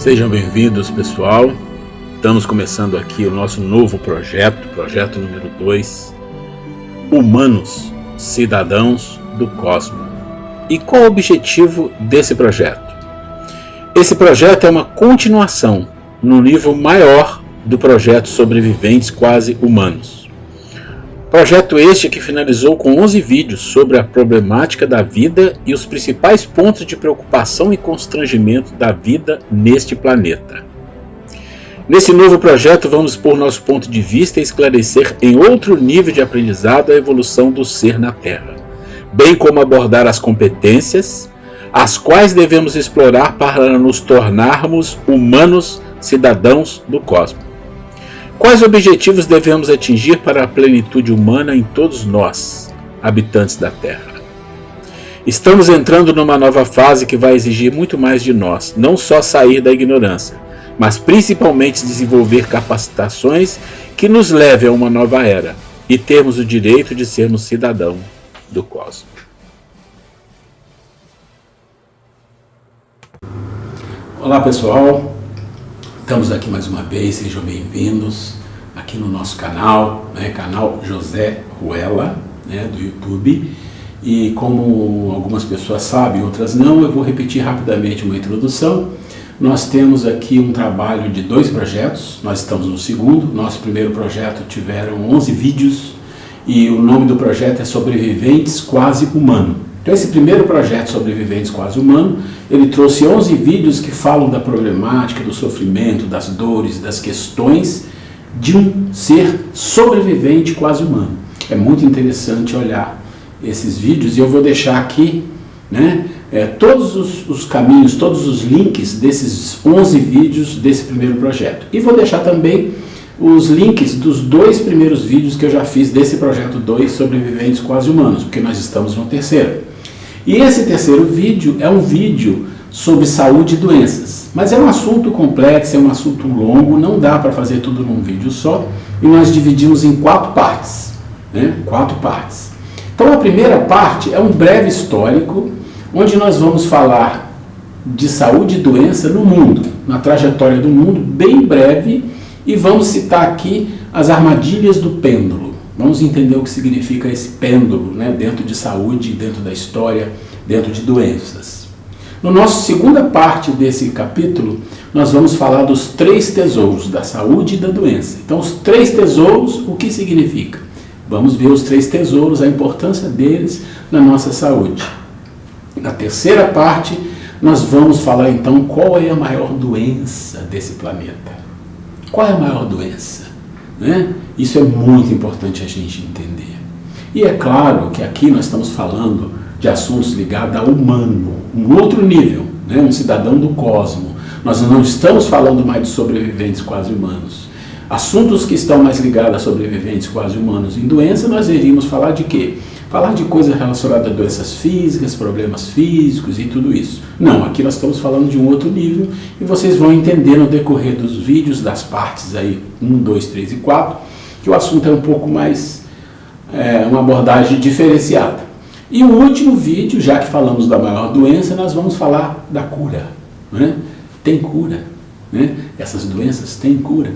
Sejam bem-vindos, pessoal. Estamos começando aqui o nosso novo projeto número 2, Humanos, Cidadãos do Cosmo. E qual o objetivo desse projeto? Esse projeto é uma continuação, no nível maior, do projeto Sobreviventes Quase Humanos. Projeto este que finalizou com 11 vídeos sobre a problemática da vida e os principais pontos de preocupação e constrangimento da vida neste planeta. Nesse novo projeto vamos expor nosso ponto de vista e esclarecer em outro nível de aprendizado a evolução do ser na Terra, bem como abordar as competências, as quais devemos explorar para nos tornarmos humanos cidadãos do cosmos. Quais objetivos devemos atingir para a plenitude humana em todos nós, habitantes da Terra? Estamos entrando numa nova fase que vai exigir muito mais de nós, não só sair da ignorância, mas principalmente desenvolver capacitações que nos levem a uma nova era e termos o direito de sermos cidadão do cosmos. Olá, pessoal, estamos aqui mais uma vez, sejam bem-vindos aqui no nosso canal, canal José Ruela, do YouTube. E como algumas pessoas sabem, outras não, eu vou repetir rapidamente uma introdução. Nós temos aqui um trabalho de 2 projetos, nós estamos no segundo. Nosso primeiro projeto tiveram 11 vídeos e o nome do projeto é Sobreviventes Quase Humano. Então esse primeiro projeto, Sobreviventes Quase Humano, ele trouxe 11 vídeos que falam da problemática, do sofrimento, das dores, das questões de um ser sobrevivente quase humano. É muito interessante olhar esses vídeos e eu vou deixar aqui todos os caminhos, todos os links desses 11 vídeos desse primeiro projeto. E vou deixar também os links dos 2 primeiros vídeos que eu já fiz desse projeto 2, Sobreviventes Quase Humanos, porque nós estamos no terceiro. E esse terceiro vídeo é um vídeo sobre saúde e doenças, mas é um assunto complexo, é um assunto longo, não dá para fazer tudo num vídeo só, e nós dividimos em 4 partes. 4 partes. Então a primeira parte é um breve histórico, onde nós vamos falar de saúde e doença no mundo, na trajetória do mundo, bem breve, e vamos citar aqui as armadilhas do pêndulo. Vamos entender o que significa esse pêndulo, dentro de saúde, dentro da história, dentro de doenças. No nosso segunda parte desse capítulo, nós vamos falar dos 3 tesouros, da saúde e da doença. Então, os 3 tesouros, o que significa? Vamos ver os 3 tesouros, a importância deles na nossa saúde. Na terceira parte, nós vamos falar então qual é a maior doença desse planeta. Qual é a maior doença? Isso é muito importante a gente entender. E é claro que aqui nós estamos falando de assuntos ligados ao humano, um outro nível, um cidadão do cosmo. Nós não estamos falando mais de sobreviventes quase humanos. Assuntos que estão mais ligados a sobreviventes quase humanos em doença, nós iríamos falar de quê? Falar de coisas relacionadas a doenças físicas, problemas físicos e tudo isso. Não, aqui nós estamos falando de um outro nível e vocês vão entender no decorrer dos vídeos, das partes aí 1, 2, 3 e 4, que o assunto é um pouco mais, uma abordagem diferenciada. E o último vídeo, já que falamos da maior doença, nós vamos falar da cura. Tem cura, essas doenças têm cura.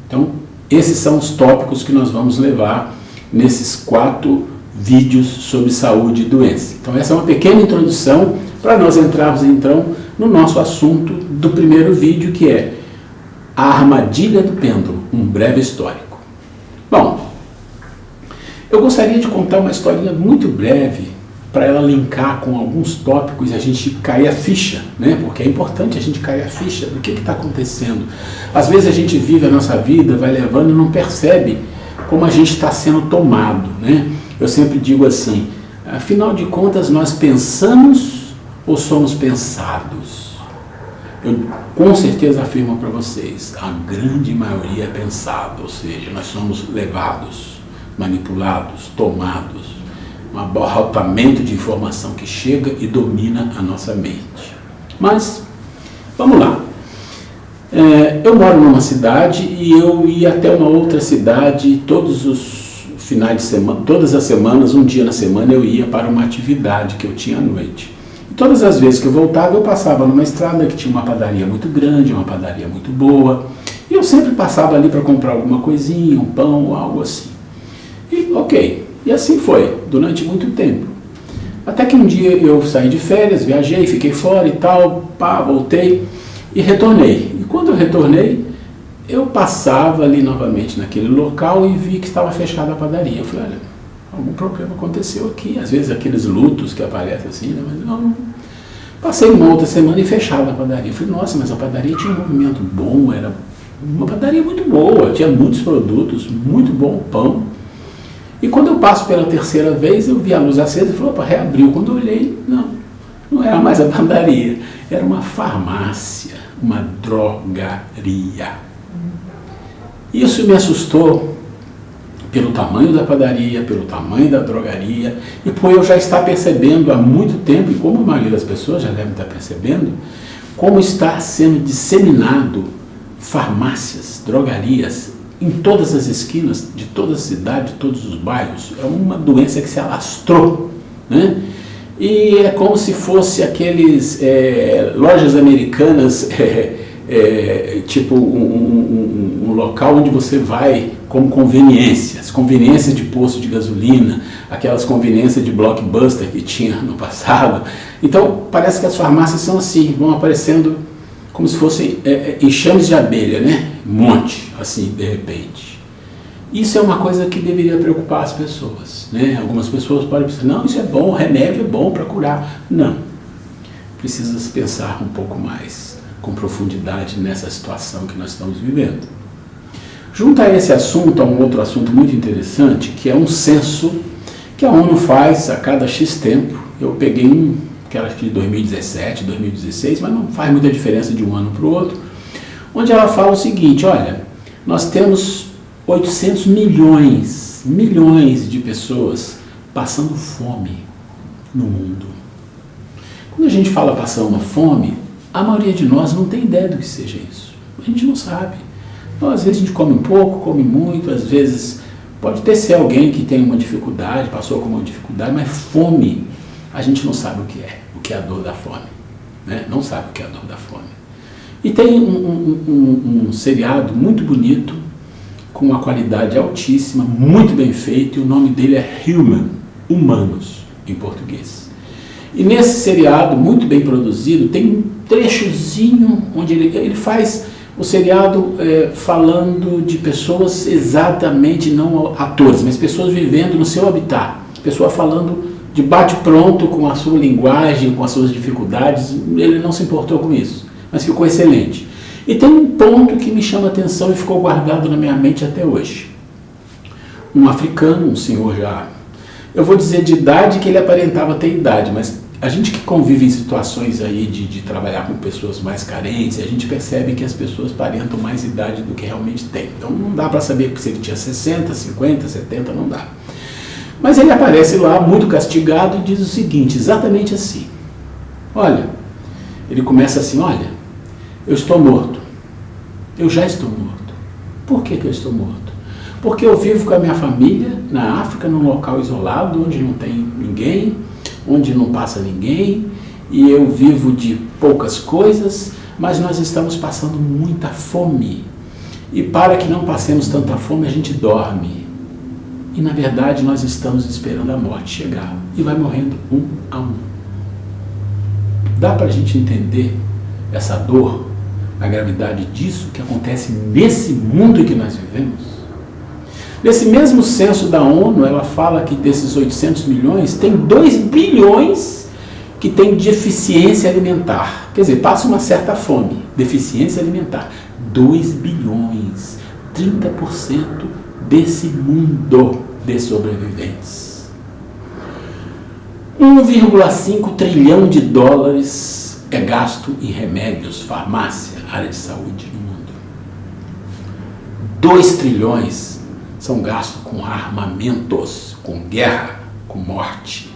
Então, esses são os tópicos que nós vamos levar nesses 4 vídeos sobre saúde e doença. Então essa é uma pequena introdução para nós entrarmos então no nosso assunto do primeiro vídeo, que é a armadilha do pêndulo, um breve histórico. Bom, eu gostaria de contar uma historinha muito breve para ela linkar com alguns tópicos e a gente cair a ficha, porque é importante a gente cair a ficha do que está acontecendo. Às vezes a gente vive a nossa vida, vai levando e não percebe como a gente está sendo tomado, Eu sempre digo assim, afinal de contas nós pensamos ou somos pensados? Eu com certeza afirmo para vocês, a grande maioria é pensado, ou seja, nós somos levados, manipulados, tomados, um abarrotamento de informação que chega e domina a nossa mente. Mas, vamos lá. Eu moro numa cidade e eu ia até uma outra cidade todos os finais de semana, todas as semanas, um dia na semana eu ia para uma atividade que eu tinha à noite. E todas as vezes que eu voltava, eu passava numa estrada que tinha uma padaria muito grande, uma padaria muito boa. E eu sempre passava ali para comprar alguma coisinha, um pão, algo assim. E ok, e assim foi, durante muito tempo. Até que um dia eu saí de férias, viajei, fiquei fora e tal, voltei e retornei. E quando eu retornei, eu passava ali novamente naquele local e vi que estava fechada a padaria. Eu falei, olha, algum problema aconteceu aqui. Às vezes aqueles lutos que aparecem assim, né? Mas não. Passei uma outra semana e fechava a padaria. Eu falei, nossa, mas a padaria tinha um movimento bom, era uma padaria muito boa, tinha muitos produtos, muito bom pão. E quando eu passo pela terceira vez, eu vi a luz acesa e falei, opa, reabriu. Quando eu olhei, não era mais a padaria, era uma farmácia, uma drogaria. Isso me assustou pelo tamanho da padaria, pelo tamanho da drogaria, e por eu já estar percebendo há muito tempo, e como a maioria das pessoas já deve estar percebendo, como está sendo disseminado farmácias, drogarias, em todas as esquinas de toda a cidade, de todos os bairros. É uma doença que se alastrou, né? E é como se fosse aqueles lojas americanas, tipo um local onde você vai como conveniências de posto de gasolina, aquelas conveniências de blockbuster que tinha no passado. Então parece que as farmácias são assim, vão aparecendo como se fossem enxames de abelha, né? Um monte, assim, de repente. Isso é uma coisa que deveria preocupar as pessoas, né? Algumas pessoas podem pensar, não, isso é bom, o remédio é bom para curar. Não. Precisa se pensar um pouco mais, com profundidade, nessa situação que nós estamos vivendo. Junto a esse assunto, a um outro assunto muito interessante, que é um censo que a ONU faz a cada X tempo. Eu peguei um que era de 2017, 2016, mas não faz muita diferença de um ano para o outro, onde ela fala o seguinte, olha, nós temos 800 milhões de pessoas passando fome no mundo. Quando a gente fala passando fome, a maioria de nós não tem ideia do que seja isso. A gente não sabe. Então, às vezes a gente come um pouco, come muito, às vezes pode até ser alguém que tem uma dificuldade, passou com uma dificuldade, mas fome, a gente não sabe o que é a dor da fome, né? Não sabe o que é a dor da fome. E tem um seriado muito bonito, com uma qualidade altíssima, muito bem feito, e o nome dele é Human, Humanos, em português. E nesse seriado, muito bem produzido, tem um trechozinho onde ele faz o seriado falando de pessoas exatamente, não atores, mas pessoas vivendo no seu habitat, pessoa falando de bate-pronto com a sua linguagem, com as suas dificuldades. Ele não se importou com isso, mas ficou excelente. E tem um ponto que me chama a atenção e ficou guardado na minha mente até hoje. Um africano, um senhor já, eu vou dizer de idade, que ele aparentava ter idade, mas a gente que convive em situações aí de trabalhar com pessoas mais carentes, a gente percebe que as pessoas aparentam mais idade do que realmente tem. Então não dá para saber se ele tinha 60, 50, 70, não dá. Mas ele aparece lá muito castigado e diz o seguinte, exatamente assim. Olha, ele começa assim, olha, eu estou morto. Eu já estou morto. Por que eu estou morto? Porque eu vivo com a minha família na África, num local isolado, onde não tem ninguém, onde não passa ninguém, e eu vivo de poucas coisas, mas nós estamos passando muita fome. E para que não passemos tanta fome, a gente dorme. E na verdade nós estamos esperando a morte chegar. E vai morrendo um a um. Dá para a gente entender essa dor, a gravidade disso que acontece nesse mundo em que nós vivemos? Nesse mesmo censo da ONU, ela fala que desses 800 milhões, tem 2 bilhões que tem deficiência alimentar. Quer dizer, passa uma certa fome, deficiência alimentar. 2 bilhões, 30% desse mundo de sobreviventes. 1,5 trilhão de dólares é gasto em remédios, farmácia, área de saúde no mundo. 2 trilhões são gastos com armamentos, com guerra, com morte.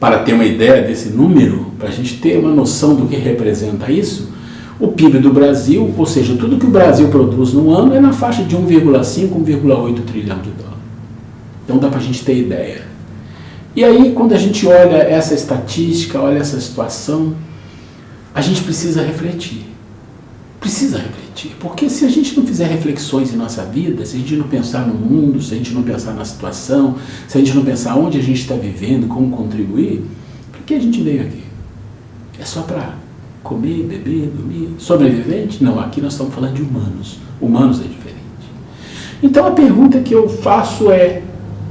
Para ter uma ideia desse número, para a gente ter uma noção do que representa isso, o PIB do Brasil, ou seja, tudo que o Brasil produz no ano é na faixa de 1,5, 1,8 trilhão de dólares. Então dá para a gente ter ideia. E aí, quando a gente olha essa estatística, olha essa situação, a gente precisa refletir. Precisa refletir. Porque se a gente não fizer reflexões em nossa vida, se a gente não pensar no mundo, se a gente não pensar na situação, se a gente não pensar onde a gente está vivendo, como contribuir, por que a gente veio aqui? É só para comer, beber, dormir? Sobrevivente? Não, aqui nós estamos falando de humanos. Humanos é diferente. Então a pergunta que eu faço é: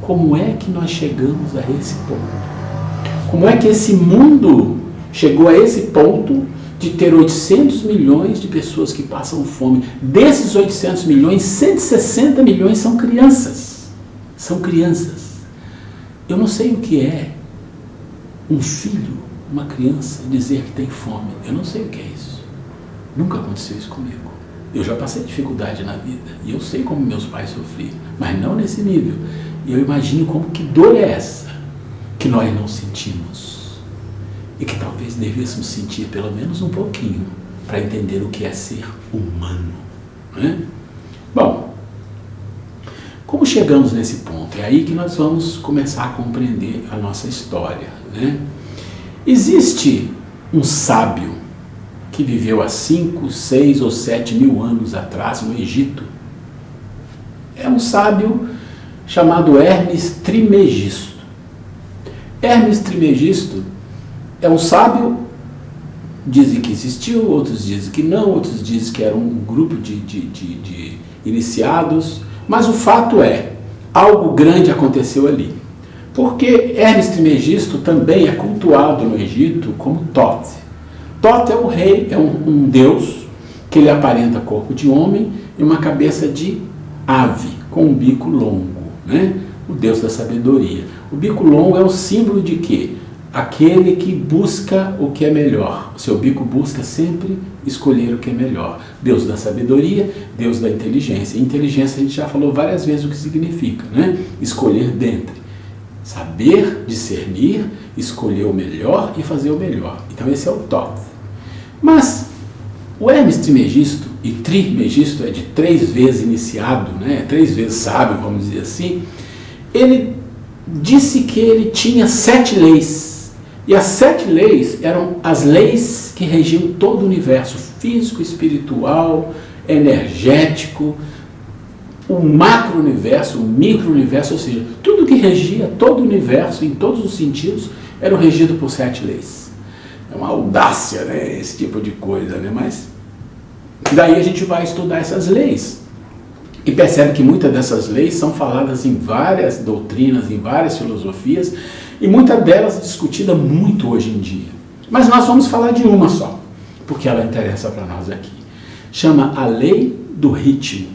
como é que nós chegamos a esse ponto? Como é que esse mundo chegou a esse ponto de ter 800 milhões de pessoas que passam fome? Desses 800 milhões, 160 milhões são crianças. São crianças. Eu não sei o que é um filho, uma criança, dizer que tem fome. Eu não sei o que é isso. Nunca aconteceu isso comigo. Eu já passei dificuldade na vida e eu sei como meus pais sofriam, mas não nesse nível. E eu imagino como que dor é essa que nós não sentimos e que talvez devêssemos sentir pelo menos um pouquinho para entender o que é ser humano, né? Bom, como chegamos nesse ponto? É aí que nós vamos começar a compreender a nossa história, né? Existe um sábio que viveu há 5, 6 ou 7 mil anos atrás no Egito. É um sábio chamado Hermes Trismegisto. Hermes Trismegisto é um sábio, dizem que existiu, outros dizem que não, outros dizem que era um grupo de iniciados, mas o fato é, algo grande aconteceu ali. Porque Hermes Trismegisto também é cultuado no Egito como Thoth. Thoth é um rei, é um deus, que ele aparenta corpo de homem e uma cabeça de ave, com um bico longo, né? O deus da sabedoria. O bico longo é o símbolo de quê? Aquele que busca o que é melhor. O seu bico busca sempre escolher o que é melhor. Deus da sabedoria, Deus da inteligência. Inteligência a gente já falou várias vezes o que significa, né? Escolher dentre. Saber discernir, escolher o melhor e fazer o melhor. Então esse é o Thoth. Mas o Hermes Trismegisto, e Trismegisto é de 3 vezes iniciado, né? 3 vezes sábio, vamos dizer assim, ele disse que ele tinha 7 leis. E as 7 leis eram as leis que regiam todo o universo físico, espiritual, energético, o macro-universo, o micro-universo, ou seja, tudo que regia todo o universo, em todos os sentidos, era regido por 7 leis. É uma audácia, né, esse tipo de coisa, né? Mas daí a gente vai estudar essas leis e percebe que muitas dessas leis são faladas em várias doutrinas, em várias filosofias, e muitas delas discutidas muito hoje em dia. Mas nós vamos falar de uma só, porque ela interessa para nós aqui. Chama a Lei do Ritmo.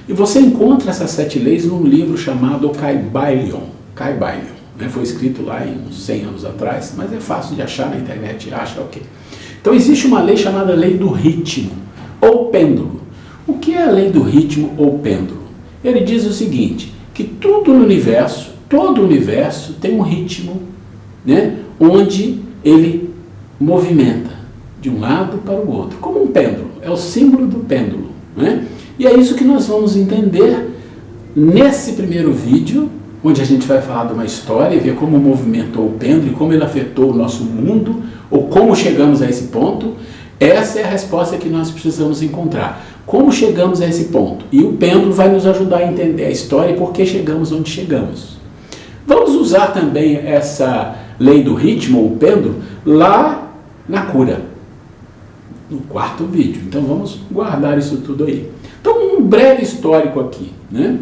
E você encontra essas 7 leis num livro chamado Kybalion. Kybalion, né? Foi escrito lá em uns 100 anos atrás, mas é fácil de achar na internet, acha ok. Então existe uma lei chamada Lei do Ritmo, ou pêndulo. O que é a Lei do Ritmo ou pêndulo? Ele diz o seguinte, que tudo no universo, todo o universo tem um ritmo, né? Onde ele movimenta de um lado para o outro, como um pêndulo, é o símbolo do pêndulo, né? E é isso que nós vamos entender nesse primeiro vídeo, onde a gente vai falar de uma história e ver como movimentou o pêndulo e como ele afetou o nosso mundo, ou como chegamos a esse ponto. Essa é a resposta que nós precisamos encontrar. Como chegamos a esse ponto? E o pêndulo vai nos ajudar a entender a história e por que chegamos onde chegamos. Vamos usar também essa lei do ritmo, ou pêndulo, lá na cura, no 4º vídeo. Então vamos guardar isso tudo aí. Então um breve histórico aqui, né?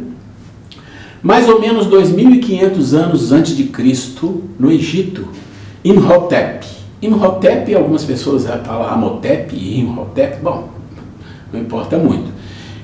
Mais ou menos 2.500 anos antes de Cristo, no Egito, Imhotep. Imhotep, algumas pessoas falam Amotep, Imhotep, bom, não importa muito.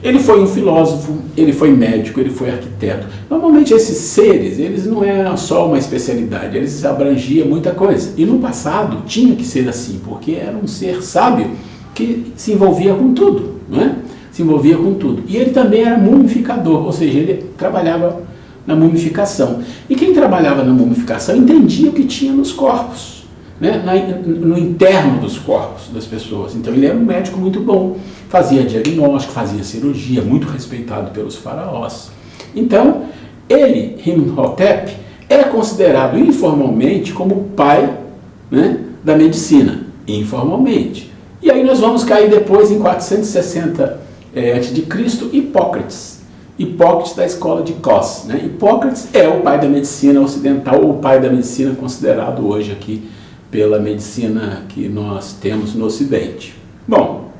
Ele foi um filósofo, ele foi médico, ele foi arquiteto. Normalmente esses seres, eles não eram só uma especialidade, eles abrangiam muita coisa. E no passado tinha que ser assim, porque era um ser sábio que se envolvia com tudo, não é? Se envolvia com tudo. E ele também era mumificador, ou seja, ele trabalhava na mumificação. E quem trabalhava na mumificação entendia o que tinha nos corpos, né? No interno dos corpos das pessoas. Então ele era um médico muito bom, fazia diagnóstico, fazia cirurgia, muito respeitado pelos faraós. Então, ele, Imhotep, é considerado informalmente como o pai, né, da medicina, informalmente. E aí nós vamos cair depois em 460 a.C., Hipócrates da escola de Cos. Né? Hipócrates é o pai da medicina ocidental, ou o pai da medicina considerado hoje aqui pela medicina que nós temos no Ocidente. Bom,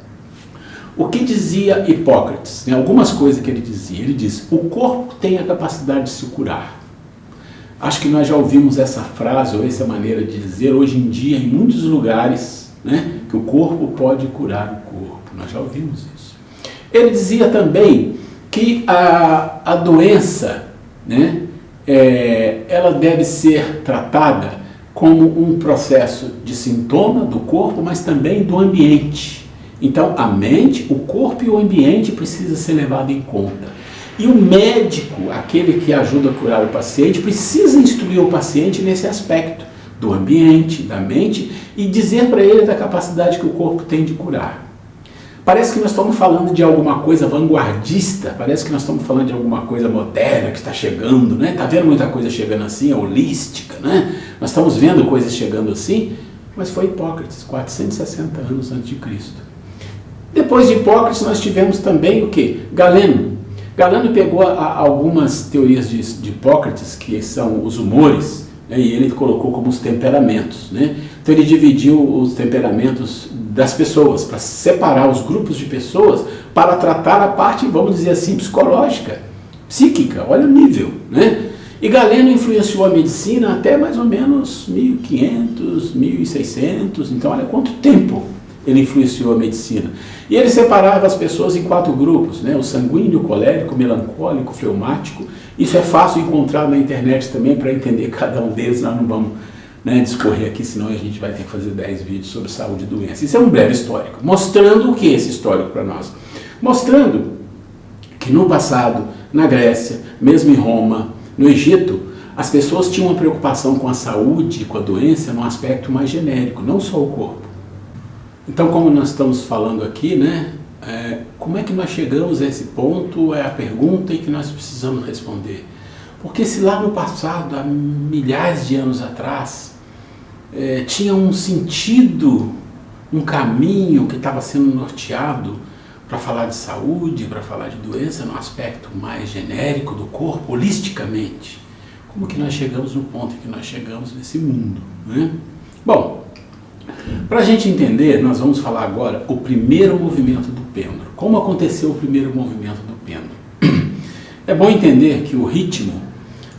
o que dizia Hipócrates? Tem algumas coisas que ele dizia. Ele diz: o corpo tem a capacidade de se curar. Acho que nós já ouvimos essa frase, ou essa maneira de dizer, hoje em dia, em muitos lugares, né, que o corpo pode curar o corpo. Nós já ouvimos isso. Ele dizia também que a doença, né, ela deve ser tratada como um processo de sintoma do corpo, mas também do ambiente. Então, a mente, o corpo e o ambiente precisa ser levado em conta. E o médico, aquele que ajuda a curar o paciente, precisa instruir o paciente nesse aspecto do ambiente, da mente, e dizer para ele da capacidade que o corpo tem de curar. Parece que nós estamos falando de alguma coisa vanguardista, parece que nós estamos falando de alguma coisa moderna que está chegando, né? Está vendo muita coisa chegando assim, holística, né? Nós estamos vendo coisas chegando assim, mas foi Hipócrates, 460 anos antes de Cristo. Depois de Hipócrates nós tivemos também o quê? Galeno. Galeno pegou algumas teorias de Hipócrates, que são os humores, né, e ele colocou como os temperamentos. Né? Então ele dividiu os temperamentos das pessoas, para separar os grupos de pessoas, para tratar a parte, vamos dizer assim, psicológica, psíquica, olha o nível. Né? E Galeno influenciou a medicina até mais ou menos 1500, 1600, então olha quanto tempo ele influenciou a medicina. E ele separava as pessoas em 4 grupos, né? O sanguíneo, o colérico, o melancólico, o fleumático. Isso é fácil encontrar na internet também para entender cada um deles. Nós não vamos, né, discorrer aqui, senão a gente vai ter que fazer 10 vídeos sobre saúde e doença. Isso é um breve histórico. Mostrando o que é esse histórico para nós? Mostrando que no passado, na Grécia, mesmo em Roma, no Egito, as pessoas tinham uma preocupação com a saúde, com a doença, num aspecto mais genérico, não só o corpo. Então, como nós estamos falando aqui, né, como é que nós chegamos a esse ponto é a pergunta que nós precisamos responder. Porque se lá no passado, há milhares de anos atrás, tinha um sentido, um caminho que estava sendo norteado para falar de saúde, para falar de doença, no aspecto mais genérico do corpo, holisticamente, como que nós chegamos no ponto que nós chegamos nesse mundo, né? Bom, para a gente entender, nós vamos falar agora o primeiro movimento do pêndulo. Como aconteceu o primeiro movimento do pêndulo? É bom entender que o ritmo,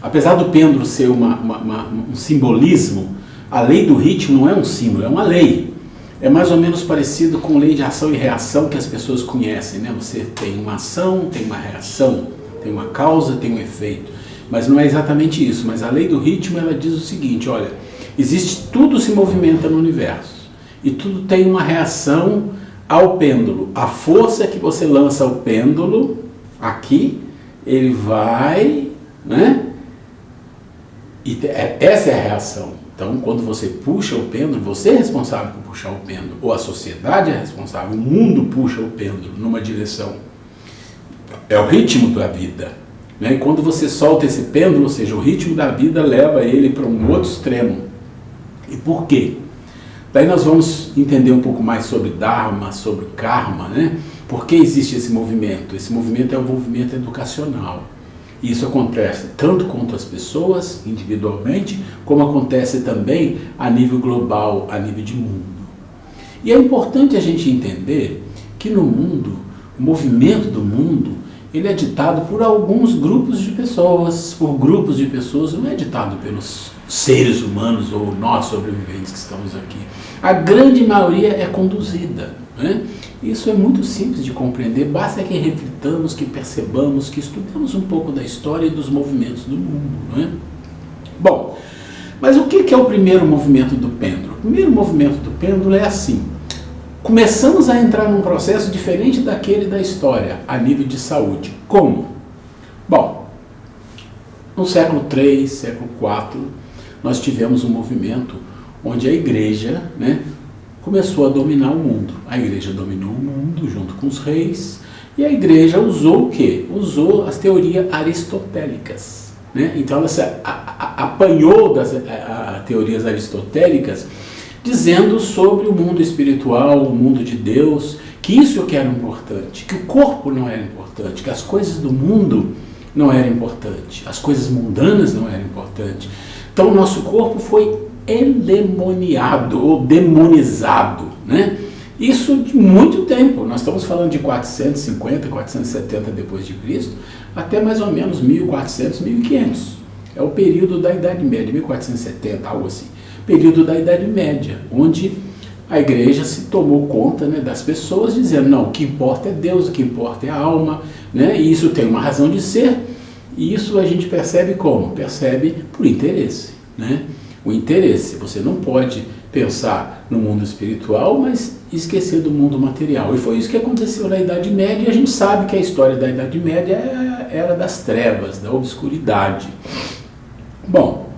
apesar do pêndulo ser um simbolismo, a lei do ritmo não é um símbolo, é uma lei. É mais ou menos parecido com a lei de ação e reação que as pessoas conhecem, né? Você tem uma ação, tem uma reação, tem uma causa, tem um efeito. Mas não é exatamente isso. Mas a lei do ritmo, ela diz o seguinte, olha, tudo se movimenta no universo e tudo tem uma reação ao pêndulo. A força que você lança ao pêndulo, aqui, ele vai, né? E essa é a reação. Então, quando você puxa o pêndulo, você é responsável por puxar o pêndulo, ou a sociedade é responsável, o mundo puxa o pêndulo numa direção. É o ritmo da vida. Né? E quando você solta esse pêndulo, ou seja, o ritmo da vida leva ele para um outro extremo. E por quê? Daí nós vamos entender um pouco mais sobre Dharma, sobre Karma, né? Por que existe esse movimento? Esse movimento é um movimento educacional. E isso acontece tanto contra as pessoas, individualmente, como acontece também a nível global, a nível de mundo. E é importante a gente entender que no mundo, o movimento do mundo, ele é ditado por alguns grupos de pessoas, não é ditado pelos seres humanos ou nós sobreviventes que estamos aqui. A grande maioria é conduzida, né? Isso é muito simples de compreender, basta que reflitamos, que percebamos, que estudemos um pouco da história e dos movimentos do mundo, né? Bom, mas o que é o primeiro movimento do pêndulo? O primeiro movimento do pêndulo é assim: começamos a entrar num processo diferente daquele da história, a nível de saúde. Como? Bom, no século III, século IV, nós tivemos um movimento onde a igreja, né, começou a dominar o mundo. A igreja dominou o mundo junto com os reis, e a igreja usou o quê? Usou as teorias aristotélicas. né? Então ela se apanhou das teorias aristotélicas, dizendo sobre o mundo espiritual, o mundo de Deus, que isso que era importante, que o corpo não era importante, que as coisas do mundo não eram importantes, as coisas mundanas não eram importantes. Então o nosso corpo foi endemoniado ou demonizado, né? Isso de muito tempo, nós estamos falando de 450, 470 depois de Cristo, até mais ou menos 1400, 1500. É o período da Idade Média, 1470, algo assim. Período da Idade Média, onde a igreja se tomou conta, né, das pessoas, dizendo, não, o que importa é Deus, o que importa é a alma, né, e isso tem uma razão de ser, e isso a gente percebe como? Percebe por interesse, né? O interesse, você não pode pensar no mundo espiritual, mas esquecer do mundo material. E foi isso que aconteceu na Idade Média, e a gente sabe que a história da Idade Média era das trevas, da obscuridade. Bom,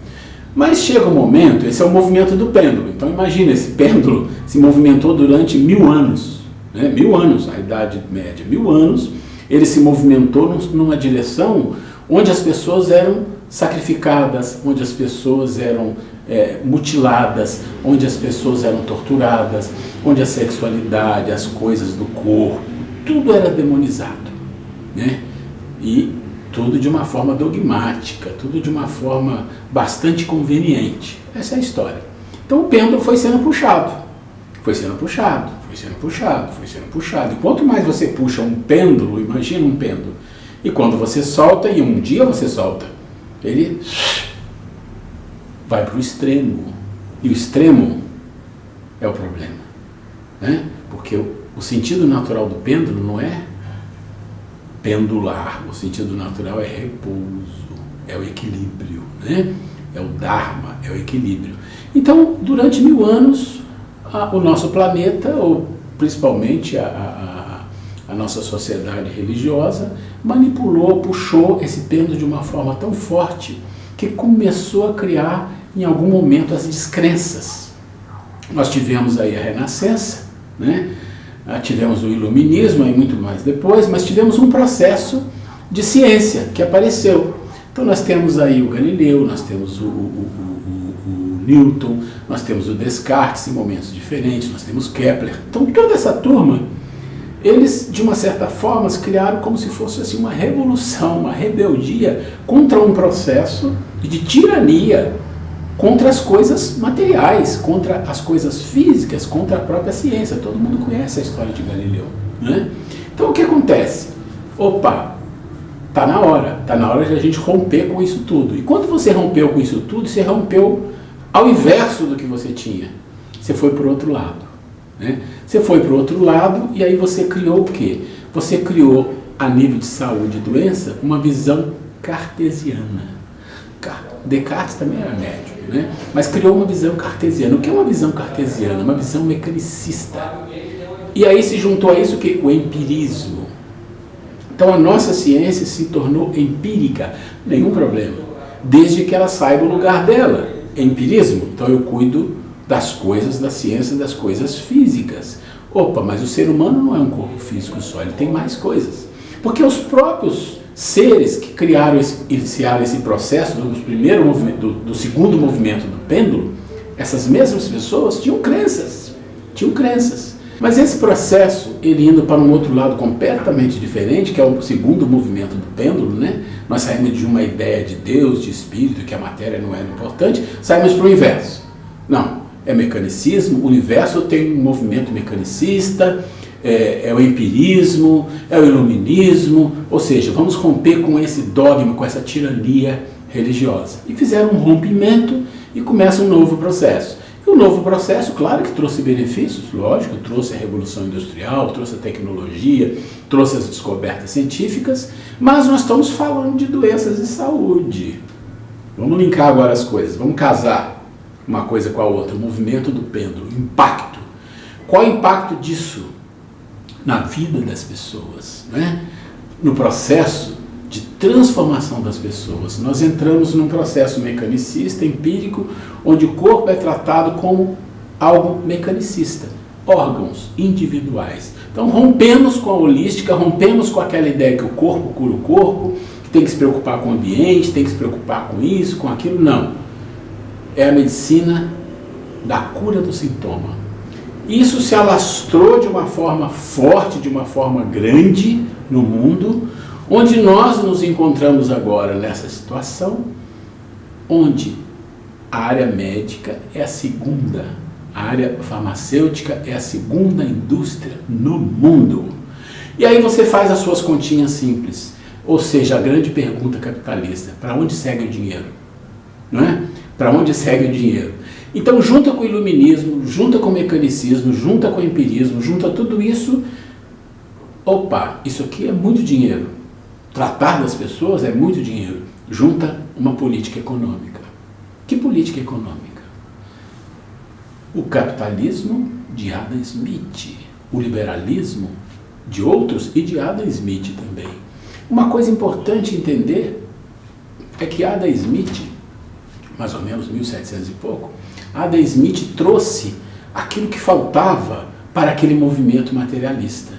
mas chega um momento, esse é o movimento do pêndulo. Então imagina, esse pêndulo se movimentou durante 1000 anos, né? 1000 anos, a Idade Média, 1000 anos, ele se movimentou numa direção onde as pessoas eram sacrificadas, onde as pessoas eram mutiladas, onde as pessoas eram torturadas, onde a sexualidade, as coisas do corpo, tudo era demonizado, né? E tudo de uma forma dogmática, tudo de uma forma bastante conveniente. Essa é a história. Então o pêndulo foi sendo puxado, foi sendo puxado, foi sendo puxado, foi sendo puxado. E quanto mais você puxa um pêndulo, imagina um pêndulo, e quando você solta, e um dia você solta, ele vai para o extremo. E o extremo é o problema, né? Porque o sentido natural do pêndulo não é pendular, o sentido natural é repouso, é o equilíbrio, né? É o Dharma, é o equilíbrio. Então, durante 1000 anos, o nosso planeta, ou principalmente a nossa sociedade religiosa, manipulou, puxou esse pêndulo de uma forma tão forte que começou a criar, em algum momento, as descrenças. Nós tivemos aí a Renascença, né? Tivemos o Iluminismo, aí muito mais depois, mas tivemos um processo de ciência que apareceu. Então nós temos aí o Galileu, nós temos o Newton, nós temos o Descartes em momentos diferentes, nós temos Kepler. Então toda essa turma, eles de uma certa forma criaram como se fosse assim, uma revolução, uma rebeldia contra um processo de tirania, contra as coisas materiais, contra as coisas físicas, contra a própria ciência. Todo mundo conhece a história de Galileu, né? Então o que acontece? Opa, está na hora de a gente romper com isso tudo. E quando você rompeu com isso tudo, você rompeu ao inverso do que você tinha. Você foi para o outro lado, né? Você foi para o outro lado e aí você criou o quê? Você criou, a nível de saúde e doença, uma visão cartesiana. Descartes também era médium, né? Mas criou uma visão cartesiana. O que é uma visão cartesiana? Uma visão mecanicista. E aí se juntou a isso o empirismo. Então a nossa ciência se tornou empírica. Nenhum problema. Desde que ela saiba o lugar dela. Empirismo. Então eu cuido das coisas, da ciência, das coisas físicas. Opa, mas o ser humano não é um corpo físico só, ele tem mais coisas. Porque os próprios seres que iniciaram esse processo do segundo movimento do pêndulo, essas mesmas pessoas tinham crenças. Mas esse processo, ele indo para um outro lado completamente diferente, que é o segundo movimento do pêndulo, né? Nós saímos de uma ideia de Deus, de espírito, que a matéria não era importante, saímos para o inverso. Não, é mecanicismo, o universo tem um movimento mecanicista, é o empirismo, é o iluminismo, ou seja, vamos romper com esse dogma, com essa tirania religiosa. E fizeram um rompimento e começa um novo processo. E o novo processo, claro que trouxe benefícios, lógico, trouxe a Revolução Industrial, trouxe a tecnologia, trouxe as descobertas científicas, mas nós estamos falando de doenças de saúde. Vamos linkar agora as coisas, vamos casar uma coisa com a outra, o movimento do pêndulo, impacto. Qual é o impacto disso na vida das pessoas, né? No processo de transformação das pessoas? Nós entramos num processo mecanicista, empírico, onde o corpo é tratado como algo mecanicista, órgãos individuais. Então rompemos com a holística, rompemos com aquela ideia que o corpo cura o corpo, que tem que se preocupar com o ambiente, tem que se preocupar com isso, com aquilo. Não. É a medicina da cura do sintoma. Isso se alastrou de uma forma forte, de uma forma grande no mundo, onde nós nos encontramos agora nessa situação, onde a área médica é a segunda, a área farmacêutica é a segunda indústria no mundo. E aí você faz as suas continhas simples, ou seja, a grande pergunta capitalista: para onde segue o dinheiro? Não é? Para onde segue o dinheiro? Então junta com o iluminismo, junta com o mecanicismo, junta com o empirismo, junta tudo isso. Opa, isso aqui é muito dinheiro. Tratar das pessoas é muito dinheiro. Junta uma política econômica. Que política econômica? O capitalismo de Adam Smith, o liberalismo de outros e de Adam Smith também. Uma coisa importante entender é que Adam Smith, mais ou menos 1700 e pouco, Adam Smith trouxe aquilo que faltava para aquele movimento materialista,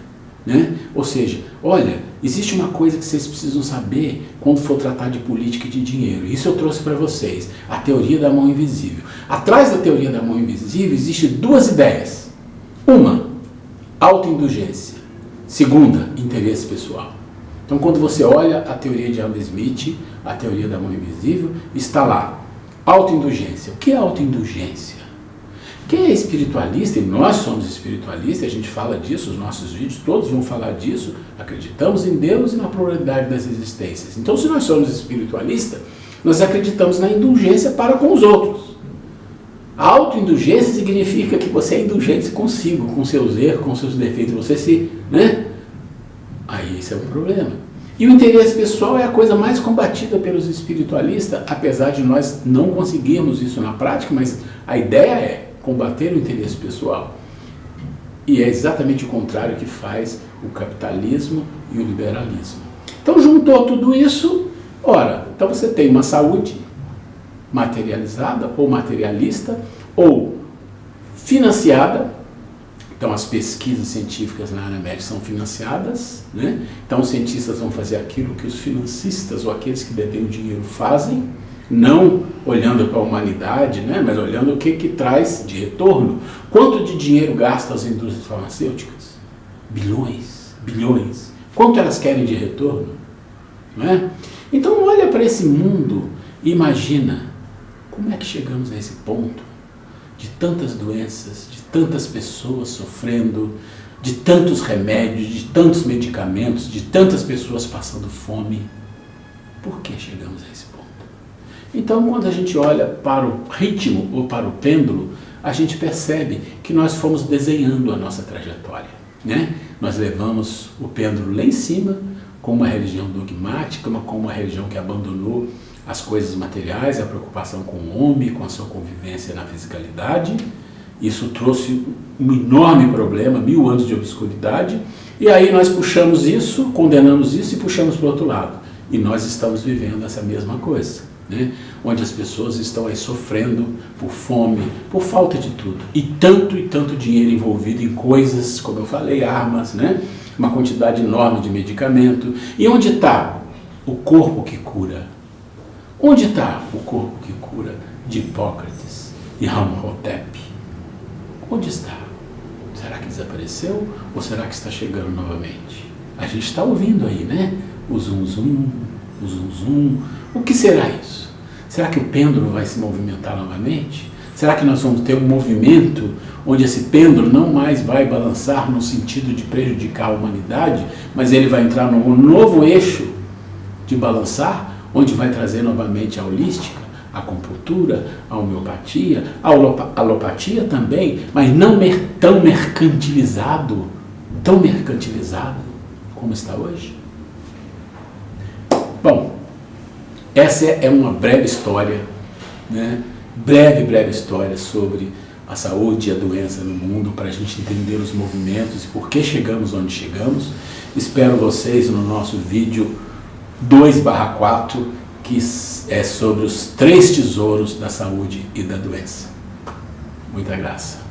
né? Ou seja, olha, existe uma coisa que vocês precisam saber quando for tratar de política e de dinheiro. Isso eu trouxe para vocês, a teoria da mão invisível. Atrás da teoria da mão invisível existem duas ideias. Uma, autoindulgência. Segunda, interesse pessoal. Então, quando você olha a teoria de Adam Smith, a teoria da mão invisível, está lá, autoindulgência. O que é autoindulgência? Quem é espiritualista, e nós somos espiritualistas, a gente fala disso, os nossos vídeos todos vão falar disso, acreditamos em Deus e na pluralidade das existências. Então, se nós somos espiritualistas, nós acreditamos na indulgência para com os outros. A autoindulgência significa que você é indulgente consigo, com seus erros, com seus defeitos, você se, né? Aí isso é um problema. E o interesse pessoal é a coisa mais combatida pelos espiritualistas, apesar de nós não conseguirmos isso na prática, mas a ideia é combater o interesse pessoal. E é exatamente o contrário que faz o capitalismo e o liberalismo. Então juntou tudo isso, ora, então você tem uma saúde materializada ou materialista ou financiada. Então as pesquisas científicas na área médica são financiadas, né? Então os cientistas vão fazer aquilo que os financistas ou aqueles que detêm o dinheiro fazem, não olhando para a humanidade, né? Mas olhando o que traz de retorno. Quanto de dinheiro gastam as indústrias farmacêuticas? Bilhões, bilhões. Quanto elas querem de retorno? Não é? Então olha para esse mundo e imagina como é que chegamos a esse ponto de tantas doenças, de tantas pessoas sofrendo, de tantos remédios, de tantos medicamentos, de tantas pessoas passando fome. Por que chegamos a esse ponto? Então, quando a gente olha para o ritmo ou para o pêndulo, a gente percebe que nós fomos desenhando a nossa trajetória, né? Nós levamos o pêndulo lá em cima, com uma religião dogmática, com uma religião que abandonou as coisas materiais, a preocupação com o homem, com a sua convivência na fisicalidade. Isso trouxe um enorme problema, 1000 anos de obscuridade, e aí nós puxamos isso, condenamos isso e puxamos para o outro lado. E nós estamos vivendo essa mesma coisa, né? Onde as pessoas estão aí sofrendo por fome, por falta de tudo. E tanto dinheiro envolvido em coisas, como eu falei, armas, né? Uma quantidade enorme de medicamento. E onde está o corpo que cura? Onde está o corpo que cura de Hipócrates e Amenhotep? Onde está? Será que desapareceu ou será que está chegando novamente? A gente está ouvindo aí, né? O zum zum, o zum zum. O que será isso? Será que o pêndulo vai se movimentar novamente? Será que nós vamos ter um movimento onde esse pêndulo não mais vai balançar no sentido de prejudicar a humanidade, mas ele vai entrar num novo eixo de balançar, onde vai trazer novamente a holística, a acupuntura, a homeopatia, a alopatia também, mas não tão mercantilizado como está hoje? Bom, essa é uma breve história, né? Breve história sobre a saúde e a doença no mundo, para a gente entender os movimentos e por que chegamos onde chegamos. Espero vocês no nosso vídeo 2/4, que é sobre os 3 tesouros da saúde e da doença. Muita graça.